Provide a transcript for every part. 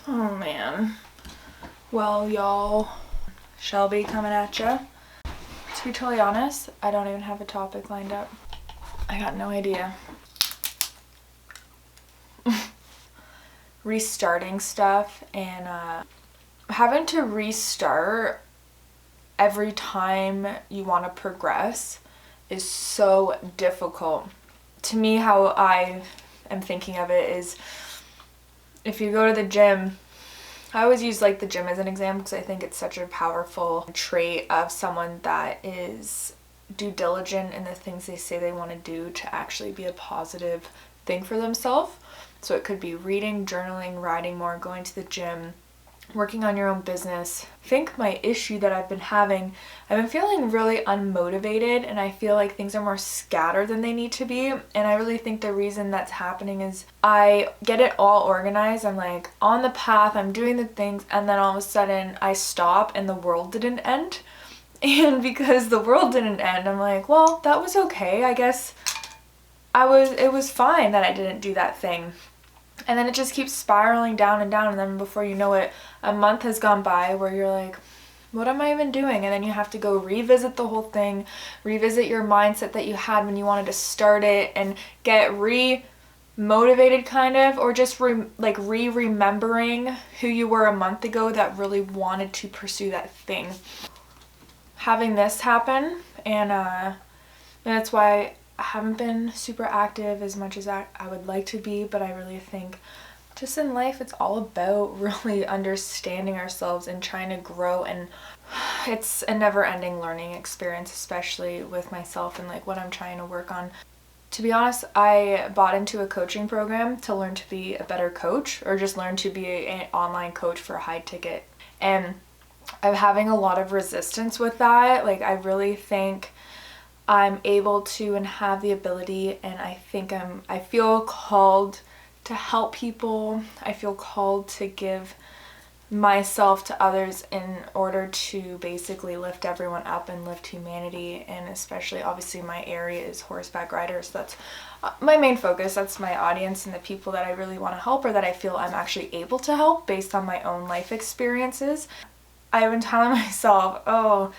Oh man. Well, y'all, Shelby coming at ya. To be totally honest, I don't even have a topic lined up. I got no idea. Restarting stuff and having to restart every time you want to progress is so difficult. To me, how I am thinking of it is, if you go to the gym, I always use like the gym as an example because I think it's such a powerful trait of someone that is due diligent in the things they say they want to do to actually be a positive thing for themselves. So it could be reading, journaling, riding more, going to the gym, working on your own business. I think my issue that I've been having, I've been feeling really unmotivated, and I feel like things are more scattered than they need to be. And I really think the reason that's happening is I get it all organized. I'm like on the path, I'm doing the things, and then all of a sudden I stop and the world didn't end. And because the world didn't end, I'm like, well, that was okay. I guess it was fine that I didn't do that thing. And then it just keeps spiraling down and down, and then before you know it, a month has gone by where you're like, what am I even doing? And then you have to go revisit the whole thing, revisit your mindset that you had when you wanted to start it, and get re-motivated kind of, or just remembering who you were a month ago that really wanted to pursue that thing. Having this happen, and that's why I haven't been super active as much as I would like to be, but I really think just in life it's all about really understanding ourselves and trying to grow, and it's a never-ending learning experience, especially with myself and like what I'm trying to work on. To be honest, I bought into a coaching program to learn to be a better coach, or just learn to be an online coach for a high ticket, and I'm having a lot of resistance with that. Like, I really think I'm able to and have the ability, and I feel called to help people. I feel called to give myself to others in order to basically lift everyone up and lift humanity. And especially, obviously, my area is horseback riders. That's my main focus. That's my audience and the people that I really want to help, or that I feel I'm actually able to help based on my own life experiences. I've been telling myself, oh,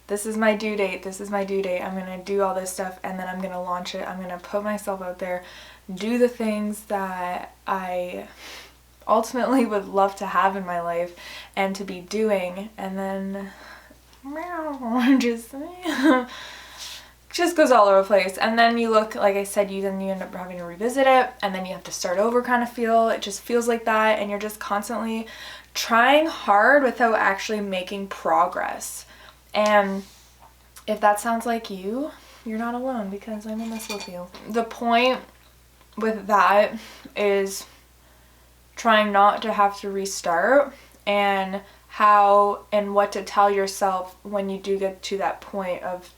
this is my due date, I'm going to do all this stuff, and then I'm going to launch it. I'm going to put myself out there, do the things that I ultimately would love to have in my life and to be doing, and then just goes all over the place. And then you look, like I said, you end up having to revisit it, and then you have to start over kind of it just feels like that, and you're just constantly trying hard without actually making progress. And if that sounds like you, you're not alone, because I'm in this with you. The point with that is trying not to have to restart, and how and what to tell yourself when you do get to that point of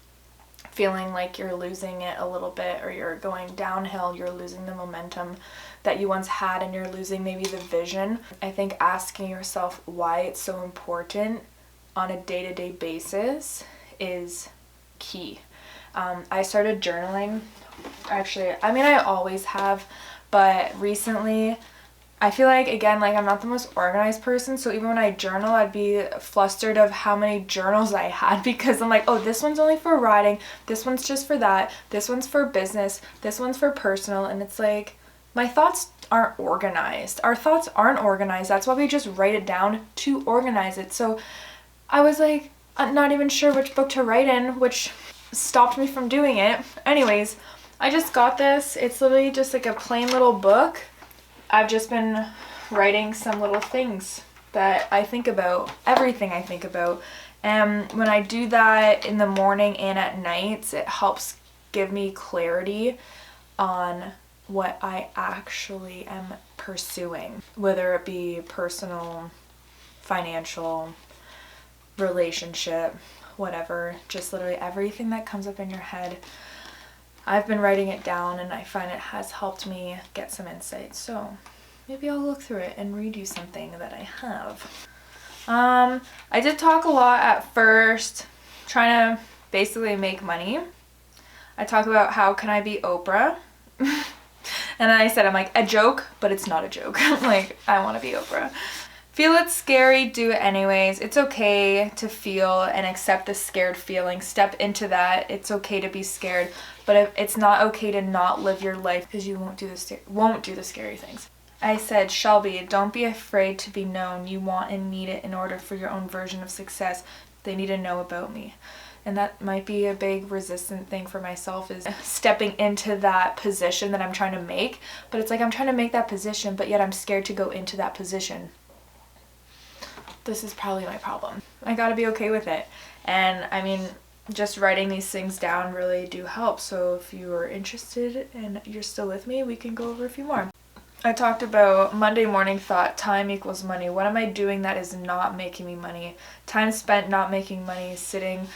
feeling like you're losing it a little bit, or you're going downhill, you're losing the momentum that you once had, and you're losing maybe the vision. I think asking yourself why it's so important on a day-to-day basis is key. I started journaling. Actually, I always have, but recently I feel like, again, like I'm not the most organized person, so even when I journal, I'd be flustered of how many journals I had, because I'm like, oh, this one's only for writing, this one's just for that, this one's for business, this one's for personal, and it's like, my thoughts aren't organized. Our thoughts aren't organized. That's why we just write it down to organize it. So I was like, I'm not even sure which book to write in, which stopped me from doing it. Anyways, I just got this. It's literally just like a plain little book. I've just been writing some little things that I think about, everything I think about. And when I do that in the morning and at nights, it helps give me clarity on what I actually am pursuing, whether it be personal, financial, relationship, whatever, just literally everything that comes up in your head. I've been writing it down, and I find it has helped me get some insight. So maybe I'll look through it and read you something that I have. I did talk a lot at first, trying to basically make money. I talk about how can I be Oprah. And then I said, I'm like, a joke, but it's not a joke. Like, I want to be Oprah. Feel it's scary, do it anyways. It's okay to feel and accept the scared feeling. Step into that. It's okay to be scared, but it's not okay to not live your life because you won't do the scary things. I said, Shelby, don't be afraid to be known. You want and need it in order for your own version of success. They need to know about me. And that might be a big resistant thing for myself, is stepping into that position that I'm trying to make. But it's like I'm trying to make that position, but yet I'm scared to go into that position. This is probably my problem. I gotta be okay with it. And I mean, just writing these things down really do help. So if you are interested and you're still with me, we can go over a few more. I talked about Monday morning thought, time equals money. What am I doing that is not making me money? Time spent not making money, sitting.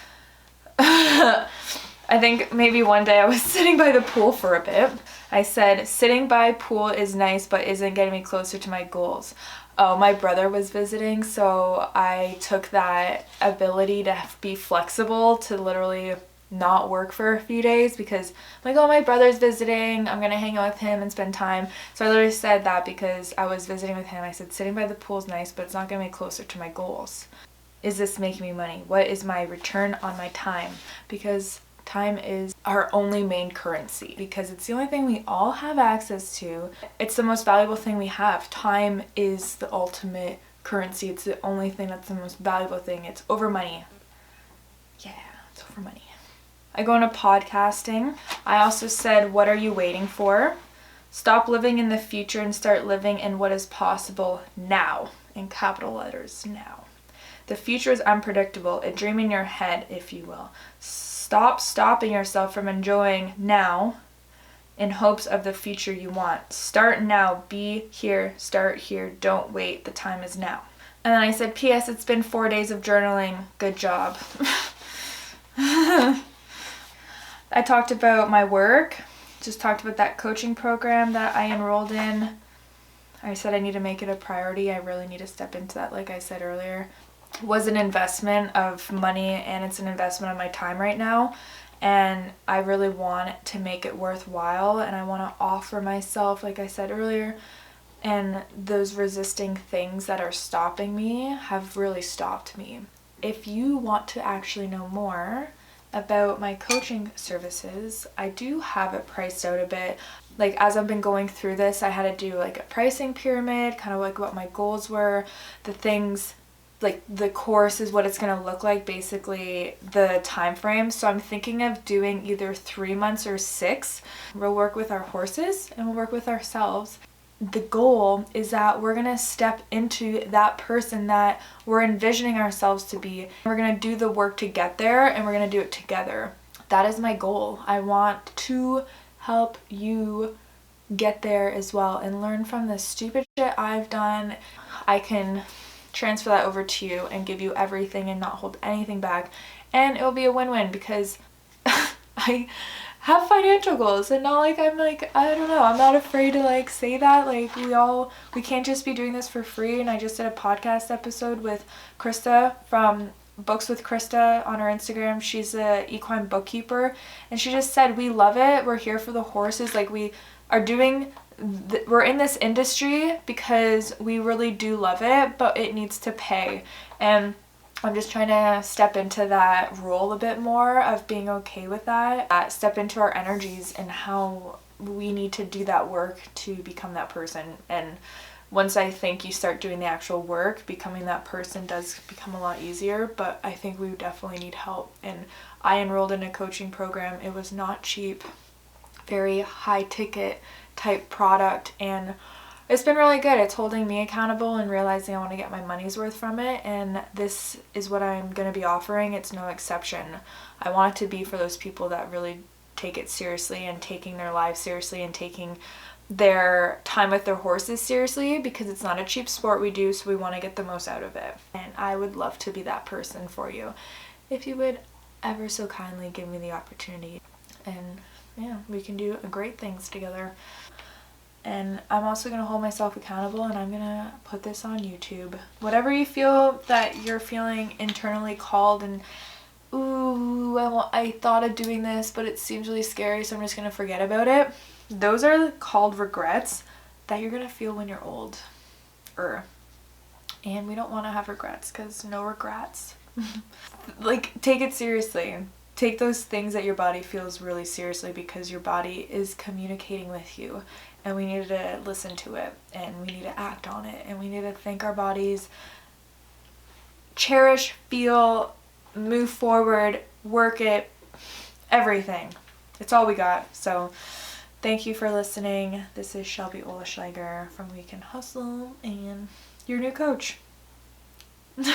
I think maybe one day I was sitting by the pool for a bit. I said, sitting by pool is nice, but isn't getting me closer to my goals. Oh, my brother was visiting, so I took that ability to be flexible to literally not work for a few days because I'm like, oh, my brother's visiting, I'm gonna hang out with him and spend time. So I literally said that because I was visiting with him. I said, sitting by the pool is nice, but it's not gonna me closer to my goals. Is this making me money? What is my return on my time? Because time is our only main currency, because it's the only thing we all have access to. It's the most valuable thing we have. Time is the ultimate currency. It's the only thing that's the most valuable thing. It's over money. Yeah, it's over money. I go into podcasting. I also said, what are you waiting for? Stop living in the future and start living in what is possible now, in capital letters, now. The future is unpredictable, a dream in your head, if you will. Stop stopping yourself from enjoying now in hopes of the future you want. Start now, be here, start here, don't wait, the time is now. And then I said, P.S. It's been 4 days of journaling, good job. I talked about my work, just talked about that coaching program that I enrolled in. I said I need to make it a priority. I really need to step into that, like I said earlier. It was an investment of money and it's an investment of my time right now. And I really want to make it worthwhile, and I want to offer myself, like I said earlier. And those resisting things that are stopping me have really stopped me. If you want to actually know more about my coaching services, I do have it priced out a bit. Like, as I've been going through this, I had to do like a pricing pyramid, kind of like what my goals were, the things, like the course is what it's going to look like, basically the time frame. So I'm thinking of doing either 3 months or 6. We'll work with our horses and we'll work with ourselves. The goal is that we're going to step into that person that we're envisioning ourselves to be. We're going to do the work to get there, and we're going to do it together. That is my goal. I want to help you get there as well and learn from the stupid shit I've done. I can transfer that over to you and give you everything and not hold anything back. And it will be a win-win because I have financial goals, and not like I'm like, I don't know, I'm not afraid to like say that. Like, we can't just be doing this for free. And I just did a podcast episode with Krista from Books with Krista on her Instagram. She's a equine bookkeeper, and she just said, we love it, we're here for the horses. Like, we are doing we're in this industry because we really do love it, but it needs to pay. And I'm just trying to step into that role a bit more of being okay with that, step into our energies and how we need to do that work to become that person. And once I think you start doing the actual work, becoming that person does become a lot easier. But I think we definitely need help. And I enrolled in a coaching program. It was not cheap, very high ticket type product, and it's been really good. It's holding me accountable and realizing I want to get my money's worth from it, and this is what I'm going to be offering. It's no exception. I want it to be for those people that really take it seriously and taking their lives seriously and taking their time with their horses seriously, because it's not a cheap sport we do, so we want to get the most out of it. And I would love to be that person for you if you would ever so kindly give me the opportunity. And yeah, we can do great things together. And I'm also going to hold myself accountable, and I'm going to put this on YouTube. Whatever you feel that you're feeling internally called and, ooh, I thought of doing this, but it seems really scary, so I'm just going to forget about it. Those are called regrets that you're going to feel when you're old. And we don't want to have regrets, because no regrets. Like, take it seriously. Take those things that your body feels really seriously, because your body is communicating with you, and we need to listen to it, and we need to act on it, and we need to thank our bodies, cherish, feel, move forward, work it, everything. It's all we got. So thank you for listening. This is Shelby Olaschlager from We Can Hustle, and your new coach.